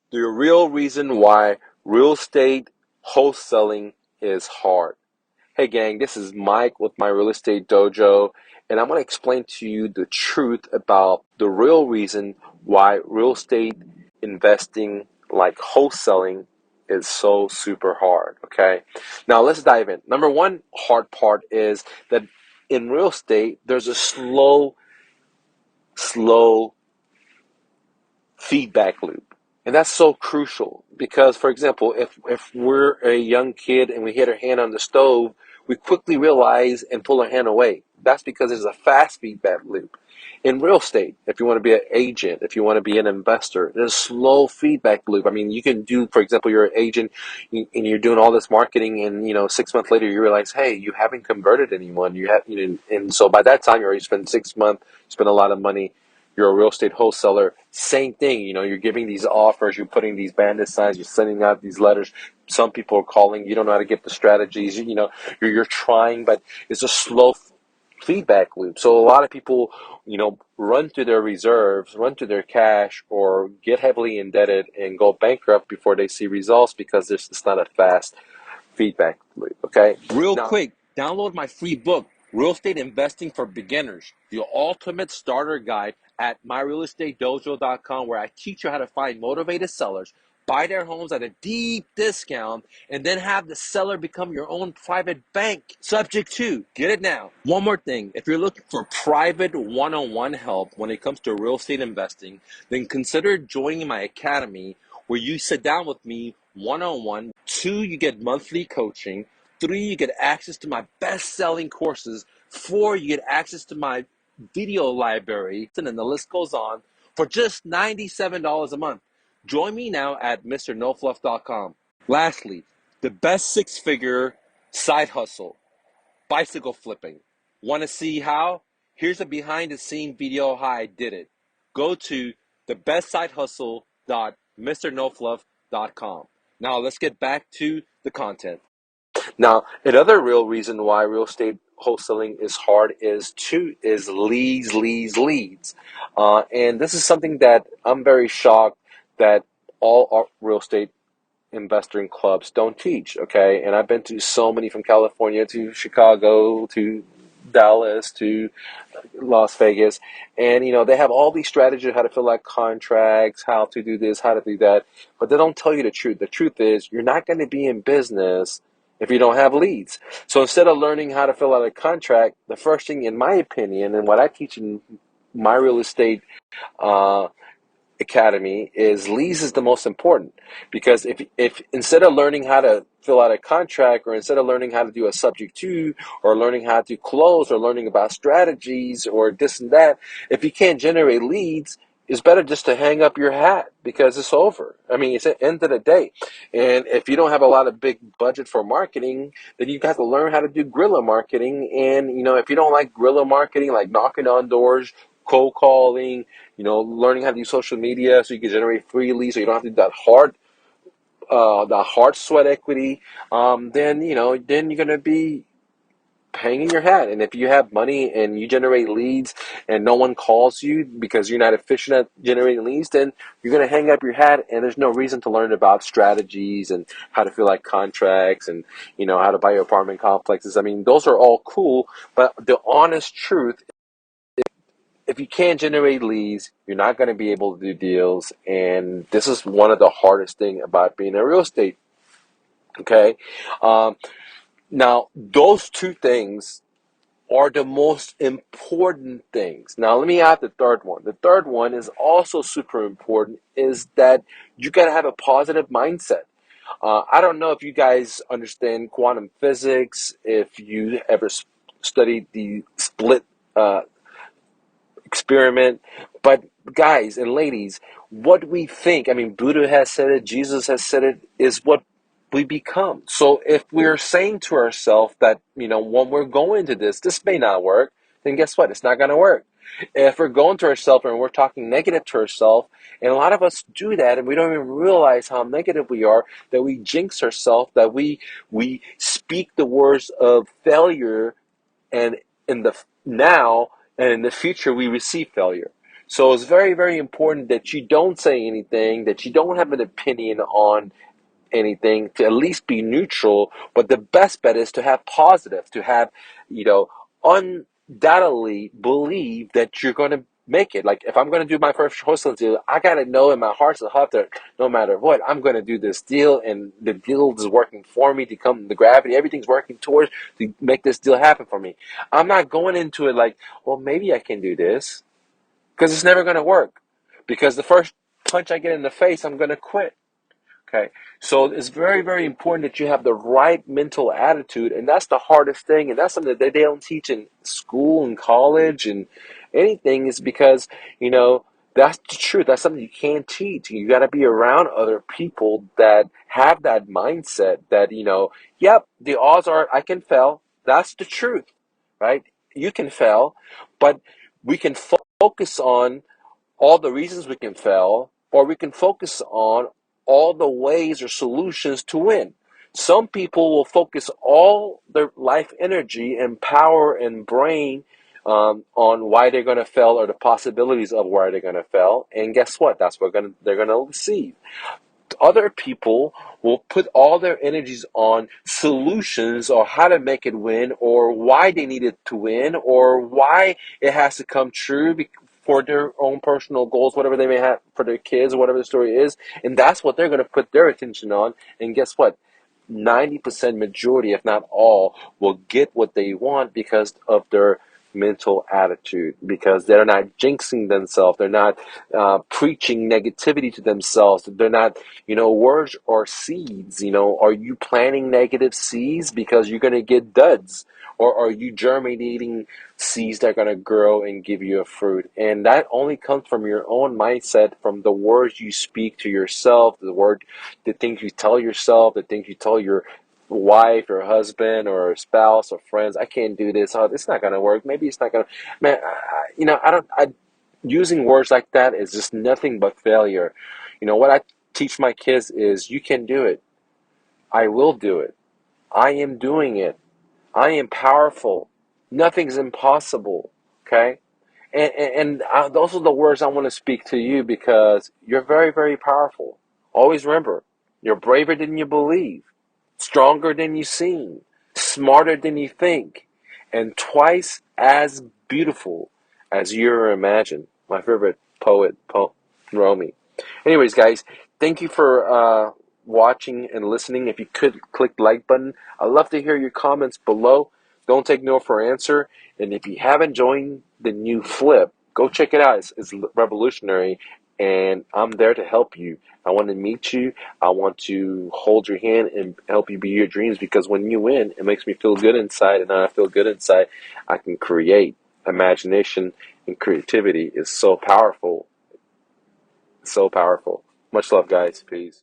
The real reason why real estate wholesaling is hard. Hey gang, this is Mike with my Real Estate Dojo, and I'm going to explain to you the truth about the real reason why real estate investing like wholesaling is so super hard, okay? Now let's dive in. Number one hard part is that in real estate, there's a slow feedback loop. And that's so crucial because, for example, if we're a young kid and we hit our hand on the stove, we quickly realize and pull our hand away. That's because there's a fast feedback loop. In real estate, if you want to be an agent, if you want to be an investor, there's a slow feedback loop. I mean, you can do, for example, you're an agent and you're doing all this marketing, and 6 months later you realize, hey, you haven't converted anyone. And so by that time you already spent 6 months, spent a lot of money. You're a real estate wholesaler. Same thing. You're giving these offers, you're putting these bandit signs, you're sending out these letters. Some people are calling. You don't know how to get the strategies. You're trying, but it's a slow feedback loop. So a lot of people, run through their reserves, run through their cash, or get heavily indebted and go bankrupt before they see results because it's not a fast feedback loop. Okay. Real quick, download my free book, Real Estate Investing for Beginners, the ultimate starter guide at myrealestatedojo.com, where I teach you how to find motivated sellers, buy their homes at a deep discount, and then have the seller become your own private bank. Subject to, get it now. One more thing, if you're looking for private one-on-one help when it comes to real estate investing, then consider joining my academy where you sit down with me one-on-one. 2, you get monthly coaching. 3, you get access to my best-selling courses. 4, you get access to my video library, and then the list goes on for just $97 a month. Join me now at mrnofluff.com. Lastly, the best six-figure side hustle, bicycle flipping. Want to see how? Here's a behind-the-scene video how I did it. Go to thebestsidehustle.mrnofluff.com. Now let's get back to the content. Now, another real reason why real estate wholesaling is hard is leads. And this is something that I'm very shocked that all our real estate investing clubs don't teach, okay? And I've been to so many, from California to Chicago to Dallas to Las Vegas, and they have all these strategies, how to fill out contracts, how to do this, how to do that, but they don't tell you the truth. The truth is you're not going to be in business if you don't have leads. So instead of learning how to fill out a contract, the first thing, in my opinion, and what I teach in my real estate uh, academy, is leads is the most important. Because if instead of learning how to fill out a contract, or instead of learning how to do a subject to, or learning how to close, or learning about strategies or this and that, if you can't generate leads, it's better just to hang up your hat because it's over. I mean, it's the end of the day. And if you don't have a lot of big budget for marketing, then you have to learn how to do guerrilla marketing. And if you don't like guerrilla marketing, like knocking on doors, cold calling, learning how to use social media so you can generate free leads, so you don't have to do that hard sweat equity. Then you're gonna be hanging your hat. And if you have money and you generate leads and no one calls you because you're not efficient at generating leads, then you're gonna hang up your hat, and there's no reason to learn about strategies and how to fill out contracts and how to buy apartment complexes. I mean, those are all cool, but the honest truth, if you can't generate leads, you're not going to be able to do deals. And this is one of the hardest things about being in real estate. Okay. Um, Now, those two things are the most important things. Now, let me add the third one. The third one is also super important, is that you got to have a positive mindset. I don't know if you guys understand quantum physics, if you ever studied the split experiment. But guys and ladies, what we think, I mean, Buddha has said it, Jesus has said it, is what we become. So if we're saying to ourselves that, when we're going to this may not work, then guess what? It's not going to work. If we're going to ourselves and we're talking negative to ourselves, and a lot of us do that, and we don't even realize how negative we are, that we jinx ourselves, that we speak the words of failure, and in the now and in the future we receive failure. So it's very, very important that you don't say anything, that you don't have an opinion on anything, to at least be neutral. But the best bet is to have positive, to have, you know, undoubtedly believe that you're going to make it. Like if I'm going to do my first wholesale deal, I got to know in my heart of heart that no matter what, I'm going to do this deal, and the deal is working for me to come the gravity. Everything's working towards to make this deal happen for me. I'm not going into it like, well, maybe I can do this, because it's never going to work. Because the first punch I get in the face, I'm going to quit. Okay, so it's very, very important that you have the right mental attitude, and that's the hardest thing, and that's something that they don't teach in school and college and anything. Is because that's the truth. That's something you can't teach. You got to be around other people that have that mindset. That yep, the odds are I can fail. That's the truth, right? You can fail, but we can focus on all the reasons we can fail, or we can focus on all the ways or solutions to win. Some people will focus all their life energy and power and brain on why they're going to fail, or the possibilities of why they're going to fail. And guess what? That's what they're going to receive. Other people will put all their energies on solutions, or how to make it win, or why they need it to win, or why it has to come true for their own personal goals, whatever they may have for their kids, or whatever the story is. And that's what they're going to put their attention on. And guess what? 90% majority, if not all, will get what they want because of their mental attitude, because they're not jinxing themselves, they're not preaching negativity to themselves, they're not, words or seeds. Are you planting negative seeds because you're going to get duds, or are you germinating seeds that are going to grow and give you a fruit? And that only comes from your own mindset, from the words you speak to yourself, the things you tell yourself, the things you tell your wife or husband or spouse or friends. I can't do this. Oh, it's not gonna work. Maybe it's not gonna. Man, I don't. Using words like that is just nothing but failure. What I teach my kids is, you can do it. I will do it. I am doing it. I am powerful. Nothing's impossible. Okay. And those are the words I want to speak to you, because you're very, very powerful. Always remember, you're braver than you believe, stronger than you seem, smarter than you think, and twice as beautiful as you imagine. My favorite poet, Rumi. Anyways, guys, thank you for watching and listening. If you could click the like button, I'd love to hear your comments below. Don't take no for an answer. And if you haven't joined the new Flip, go check it out. It's revolutionary, and I'm there to help you. I want to meet you. I want to hold your hand and help you be your dreams, because when you win, it makes me feel good inside, and when I feel good inside, I can create. Imagination and creativity is so powerful. So powerful. Much love, guys. Peace.